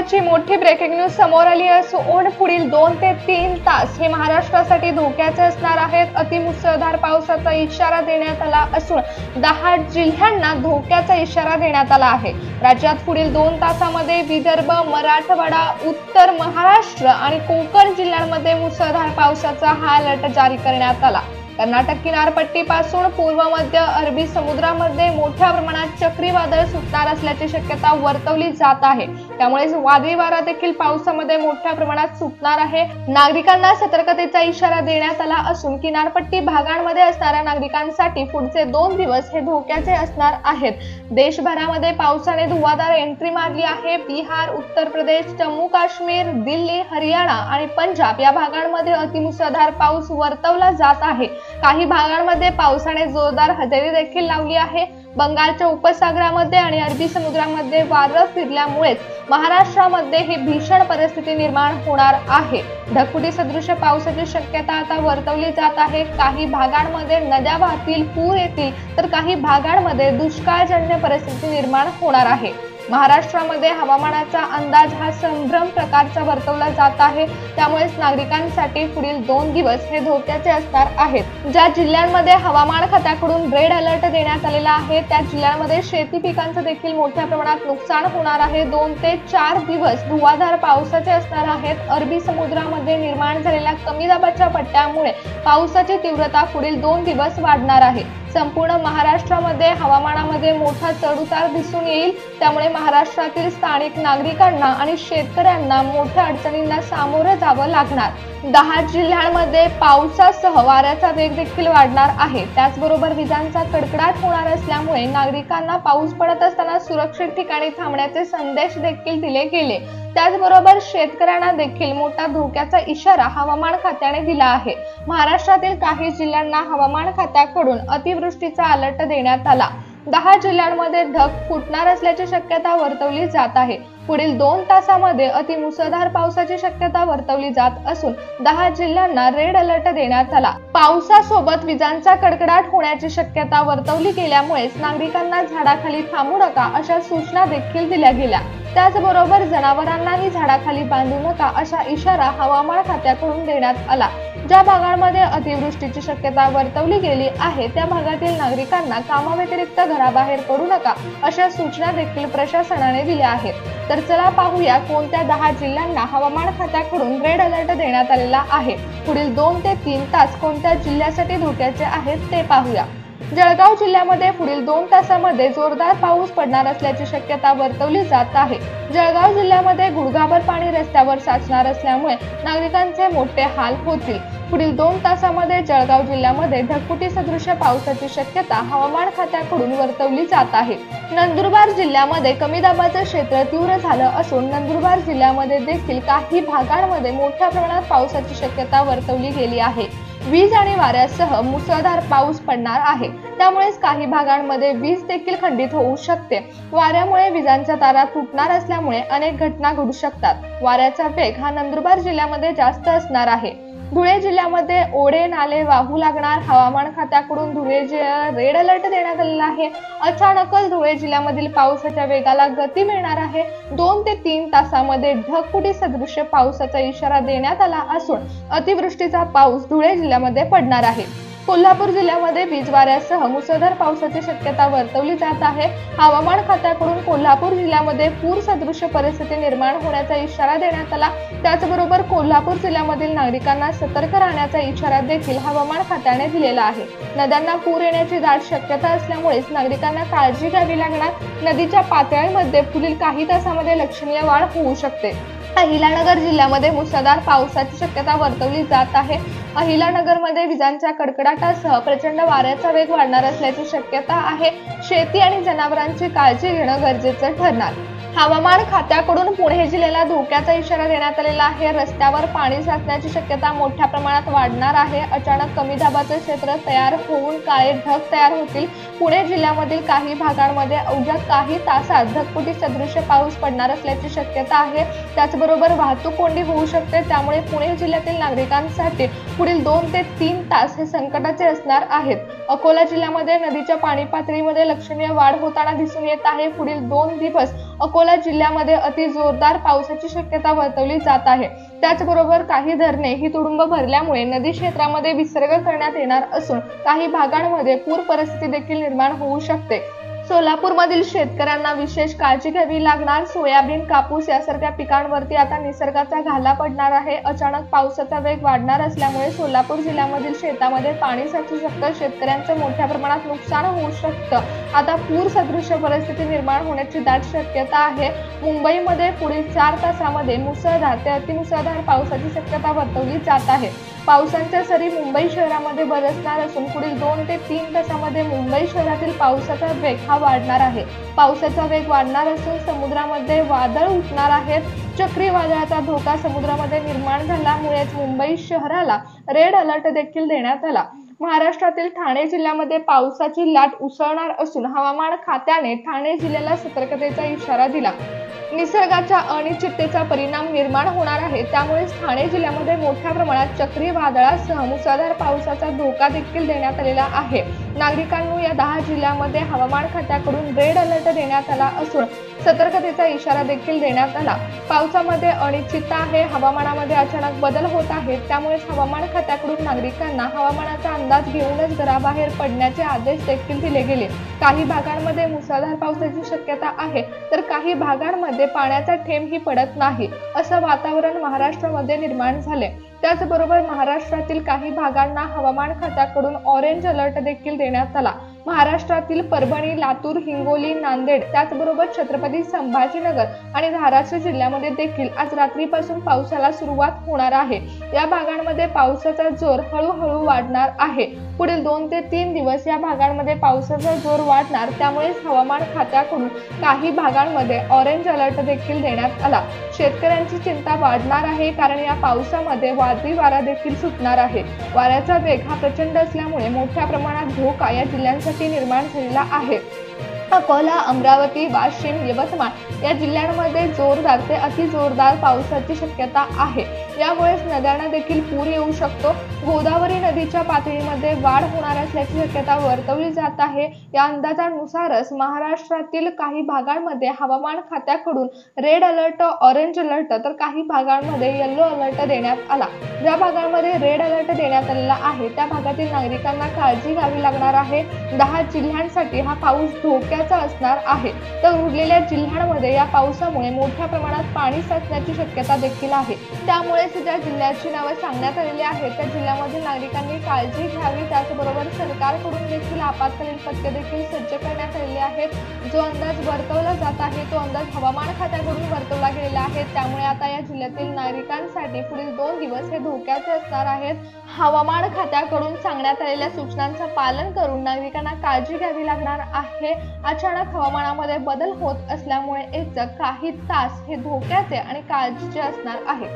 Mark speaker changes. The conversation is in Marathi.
Speaker 1: महत्त्वाची मोठी ब्रेकिंग न्यूज समोर आली असून पुढील 2 ते 3 तास हे महाराष्ट्रासाठी धोक्याचे असणार आहेत। अतिमुसळधार पावसाचा इशारा देण्यात आला असून 10 जिल्ह्यांना धोक्याचा इशारा देण्यात आला आहे। राज्यात पुढील 2 तासामध्ये विदर्भ, मराठवाडा, उत्तर महाराष्ट्र आणि कोकण जिल्ह्यांमध्ये मुसळधार पावसाचा हा अलर्ट जारी करण्यात आला। कर्नाटक किनारपट्टीपासून पूर्व मध्य अरबी समुद्रामध्ये मोठ्या प्रमाणात चक्रीवादळ सुटणार असल्याची शक्यता वर्तवली जात आहे। त्यामुळे वादळी वारा देखील पावसामध्ये मोठ्या प्रमाणात सुटणार आहे। नागरिकांना सतर्कतेचा इशारा देण्यात आला असून किनारपट्टी भागांमध्ये असणाऱ्या नागरिकांसाठी पुढचे 2 दिवस हे धोक्याचे असणार आहेत। देशभरामध्ये पावसाने धुवाधार एंट्री मारली आहे। बिहार, उत्तर प्रदेश, जम्मू काश्मीर, दिल्ली, हरियाणा आणि पंजाब या भागांमध्ये अतिमुसळधार पाऊस वर्तवला जात आहे। काही भागांमध्ये पावसाने जोरदार हजेरी देखील लावली आहे। बंगालच्या उपसागरामध्ये आणि अरबी समुद्रामध्ये वारं फिरल्यामुळे महाराष्ट्रामध्ये ही भीषण परिस्थिती निर्माण होणार आहे। ढगफुटी सदृश पावसाची शक्यता आता वर्तवली जात आहे। काही भागांमध्ये नद्या वाहतील, पूर येतील तर काही भागांमध्ये दुष्काळजन्य परिस्थिती निर्माण होणार आहे। महाराष्ट्रामध्ये हवामानाचा अंदाज हा संभ्रम प्रकारचा वर्तवला जात आहे। त्यामुळे नागरिकांसाठी पुढील 2 दिवस हे धोक्याचे असणार आहेत। ज्या जिल्ह्यांमध्ये हवामान खात्याकडून रेड अलर्ट देण्यात आलेला आहे त्या जिल्ह्यांमध्ये शेती पिकांचं देखील मोठ्या प्रमाणात नुकसान होणार आहे। 2 ते 4 दिवस धुवाधार पावसाचे असणार आहेत। अरबी समुद्रामध्ये निर्माण झालेल्या कमी दाबाच्या पट्ट्यामुळे पावसाची तीव्रता पुढील 2 दिवस वाढणार आहे। संपूर्ण महाराष्ट्रामध्ये हवामानामध्ये मोठा चढउतार दिसून येईल। त्यामुळे महाराष्ट्रातील स्थानिक नागरिकांना आणि शेतकऱ्यांना मोठ्या अडचणींना सामोरं जावं लागणार। 10 जिल्ह्यांमध्ये पावसासह वाऱ्याचा वेग देखील वाढणार आहे। त्याचबरोबर विजांचा कडकडाट होणार असल्यामुळे नागरिकांना पाऊस पडत असताना सुरक्षित ठिकाणी थांबण्याचे संदेश देखील दिले गेले। त्याचबरोबर शेतकऱ्यांना देखील मोठा धोक्याचा इशारा हवामान खात्याने दिला आहे। महाराष्ट्रातील काही जिल्ह्यांना हवामान खात्याकडून अतिवृष्टीचा अलर्ट देण्यात आला। 10 जिल्ह्यांमध्ये ढग फुटणार असल्याची शक्यता वर्तवली जात आहे। पुढील 2 तासामध्ये अतिमुसळधार पावसाची शक्यता वर्तवली जात असून 10 जिल्ह्यांना रेड अलर्ट देण्यात आला। पावसासोबत विजांचा कडकडाट होण्याची शक्यता वर्तवली गेल्यामुळे नागरिकांना झाडाखाली थांबू नका अशा सूचना देखील दिल्या गेल्या। त्याचबरोबर जनावरांनाही झाडाखाली बांधू नका अशा इशारा हवामान खात्याकडून देण्यात आला। ज्या भागांमध्ये अतिवृष्टीची शक्यता वर्तवली गेली आहे त्या भागातील नागरिकांना कामाव्यतिरिक्त घराबाहेर पडू नका अशा सूचना देखील प्रशासनाने दिल्या आहेत। तर चला पाहूया कोणत्या 10 जिल्ह्यांना हवामान खात्याकडून रेड अलर्ट देण्यात आलेला आहे। पुढील 2 ते 3 तास कोणत्या जिल्ह्यासाठी धोक्याचे आहेत ते पाहूया। जळगाव जिल्ह्यामध्ये पुढील 2 तासामध्ये जोरदार पाऊस पडणार असल्याची शक्यता वर्तवली जात आहे। जळगाव जिल्ह्यामध्ये गुडघाभर पाणी रस्त्यावर साचणार असल्यामुळे नागरिकांचे मोठे हाल होतील। पुढील 2 तासामध्ये जळगाव जिल्ह्यामध्ये ढगफुटी सदृश पावसाची शक्यता हवामान खात्याकडून वर्तवली जात आहे। नंदुरबार जिल्ह्यामध्ये कमी दाबाचे क्षेत्र तीव्र झालं असून नंदुरबार जिल्ह्यामध्ये देखील काही भागांमध्ये मोठ्या प्रमाणात पावसाची शक्यता वर्तवली गेली आहे। वीज आणि वाऱ्यासह मुसळधार पाऊस पडणार आहे। त्यामुळे काही भागांमध्ये वीज देखील खंडित होऊ शकते। वाऱ्यामुळे विजांच्या तारा तुटणार असल्यामुळे अनेक घटना घडू शकतात। वाऱ्याचा वेग हा नंदुरबार जिल्ह्यामध्ये जास्त असणार आहे। धुळे जिल्ह्यामध्ये ओढे नाले वाहू लागणार। हवामान खात्याकडून धुळे जिल्ह्याला रेड अलर्ट देण्यात आलेला आहे। अचानकच धुळे जिल्ह्यामधील पावसाच्या वेगाला गती मिळणार आहे। 2 ते 3 तासामध्ये ढगफुटी सदृश पावसाचा इशारा देण्यात आला असून अतिवृष्टीचा पाऊस धुळे जिल्ह्यामध्ये पडणार आहे। कोल्हापूर जिल्ह्यामध्ये वीज वाऱ्यासह मुसळधार पावसाची शक्यता वर्तवली जात आहे। हवामान खात्याकडून कोल्हापूर जिल्ह्यामध्ये पूर सदृश परिस्थिती निर्माण होण्याचा इशारा देण्यात आला। त्याचबरोबर कोल्हापूर जिल्ह्यामधील नागरिकांना सतर्क राहण्याचा इशारा देखील हवामान खात्याने दिलेला आहे। नद्यांना पूर येण्याची दाट शक्यता असल्यामुळे नागरिकांना काळजी घ्यावी लागणार। नदीच्या पातळीमध्ये पुढील काही तासामध्ये लक्षणीय वाढ होऊ शकते। अहिलानगर जिल्ह्यामध्ये मुसळधार पावसाची शक्यता वर्तवली जात आहे। अहिलानगरमध्ये विजांच्या कडकडाटासह प्रचंड वाऱ्याचा वेग वाढणार असल्याची शक्यता आहे। शेती आणि जनावरांची काळजी घेणं गरजेचं ठरणार। हवामान खात्याकडून पुणे जिल्ह्याला धोक्याचा इशारा देण्यात आलेला आहे। रस्त्यावर पाणी साचण्याची शक्यता मोठ्या प्रमाणात वाढणार आहे। अचानक कमी दाबाचे क्षेत्र तयार होऊन काळे ढग तयार होतील। पुणे जिल्ह्यामधील काही भागांमध्ये अवघ्या काही तासात ढगफुटी सदृश पाऊस पडणार असल्याची शक्यता आहे। त्याचबरोबर वाहतूक कोंडी होऊ शकते। त्यामुळे पुणे जिल्ह्यातील नागरिकांसाठी पुढील 2 ते 3 तास हे संकटाचे असणार आहेत। अकोला जिल्ह्यामध्ये नदीच्या पाणी पातळीमध्ये लक्षणीय वाढ होताना दिसून येत आहे। पुढील 2 दिवस अकोला जिल्ह्यामध्ये अति जोरदार पावसाची शक्यता वर्तवली जात आहे। त्याचबरोबर काही धरणे ही तुडुंब भरल्यामुळे नदी क्षेत्रामध्ये विसर्ग करण्यात येणार असून काही भागांमध्ये पूर परिस्थिती देखील निर्माण होऊ शकते। सोलापूरमधील शेतकऱ्यांना विशेष काळजी घ्यावी लागणार। सोयाबीन, कापूस यासारख्या पिकांवरती आता निसर्गाचा घाला पडणार आहे। अचानक पावसाचा वेग वाढणार असल्यामुळे सोलापूर जिल्ह्यामधील शेतामध्ये पाणी साचू शकतं, शेतकऱ्यांचं मोठ्या प्रमाणात नुकसान होऊ शकतं। आता पूर सदृश परिस्थिती निर्माण होण्याची दाट शक्यता आहे। मुंबईमध्ये पुढील 4 तासामध्ये मुसळधार ते अतिमुसळधार पावसाची शक्यता वर्तवली जात आहे। पावसाच्या सरी मुंबई शहरामध्ये बरसणार असून पुढील 2 ते 3 तासामध्ये मुंबई शहरातील पावसाचा वेग हा वाढणार आहे। पावसाचा वेग वाढणार असून समुद्रामध्ये वादळ उठणार आहेत। चक्रीवादळाचा धोका समुद्रामध्ये निर्माण झाल्यामुळेच मुंबई शहराला रेड अलर्ट देखील देण्यात आला। महाराष्ट्रातील ठाणे जिल्ह्यामध्ये पावसाची लाट उसळणार असून हवामान खात्याने ठाणे जिल्ह्याला सतर्कतेचा इशारा दिला। निसर्गाच्या अनिश्चिततेचा परिणाम निर्माण होणार आहे, त्यामुळे ठाणे जिल्ह्यामध्ये मोठ्या प्रमाणात चक्रीवादळासह मुसळधार पावसाचा धोका देखील देण्यात आलेला आहे। नागरिकांना या 10 जिल्ह्यांमध्ये हवामान खात्याकडून रेड अलर्ट देण्यात आला असून सतर्कतेचा इशारा देखील देण्यात आला। पावसामध्ये अनिश्चितता आहे, हवामानामध्ये अचानक बदल होत आहेत, त्यामुळे हवामान खात्याकडून नागरिकांना हवामानाचा अंदाज घेऊनच घराबाहेर पडण्याचे आदेश देखील दिले गेले। काही भागांमध्ये मुसळधार पावसाची शक्यता आहे, तर काही भागांमध्ये पाण्याचा थेंबही पडत नाही, असं वातावरण महाराष्ट्रामध्ये निर्माण झाले। त्याचबरोबर महाराष्ट्रातील काही भागांना हवामान खात्याकडून ऑरेंज अलर्ट देखील देण्यात आला। महाराष्ट्रातील परभणी, लातूर, हिंगोली, नांदेड त्याचबरोबर छत्रपती संभाजीनगर आणि धाराशिव जिल्ह्यामध्ये देखील आज रात्रीपासून पावसाला सुरुवात होणार आहे। या भागांमध्ये पावसाचा जोर हळूहळू वाढणार आहे। पुढील 2 ते 3 दिवस या भागांमध्ये पावसाचा जोर वाढणार, त्यामुळे हवामान खात्याकडून काही भागांमध्ये ऑरेंज अलर्ट देखील देण्यात आला। शेतकऱ्यांची चिंता वाढणार आहे, कारण या पावसामध्ये वादळी वारा देखील सुटणार आहे। वाऱ्याचा वेग हा प्रचंड असल्यामुळे मोठ्या प्रमाणात धोका या जिल्ह्यांसाठी निर्माण झालेला आहे। अकोला, अमरावती, वाशिम, यवतमाळ या जिल्ह्यांमध्ये जोरदार ते अति जोरदार पावसाची शक्यता आहे। यामुळे नद्यांना देखील पूर येऊ शकतो। गोदावरी नदीच्या पातळीमध्ये वाढ होणार असल्याची शक्यता वर्तवली जात आहे। या अंदाजानुसारच महाराष्ट्रातील काही भागांमध्ये हवामान खात्याकडून रेड अलर्ट, ऑरेंज अलर्ट तर काही भागांमध्ये येलो अलर्ट देण्यात आला। ज्या भागांमध्ये रेड अलर्ट देण्यात आलेला आहे त्या भागातील नागरिकांना काळजी घ्यावी लागणार आहे। 10 जिल्ह्यांसाठी हा पाऊस धोक्याचा असणार आहे, तर उरलेल्या जिल्ह्यांमध्ये या पावसामुळे मोठ्या प्रमाणात पाणी साचण्याची शक्यता देखील आहे। त्यामुळे ज्या जिल्ह्याची नावे सांगण्यात आलेली आहेत त्या जिल्ह्यामधील नागरिकांनी काळजी घ्यावी। त्याचबरोबर सरकारकडून देखील आपत्कालीन पथके देखील सज्ज करण्यात आलेले आहेत। जो अंदाज वर्तवला जात आहे तो अंदाज हवामान खात्याकडून वर्तवला गेलेला आहे। त्यामुळे आता या जिल्ह्यातील नागरिकांसाठी पुढील 2 दिवस हे धोक्याचे असणार आहेत। हवामान खात्याकडून सांगण्यात आलेल्या सूचनांचं पालन करून नागरिकांना काळजी घ्यावी लागणार आहे। अचानक हवामानामध्ये बदल होत असल्यामुळे काही तास हे धोक्याचे आणि काळजीचे असणार आहे।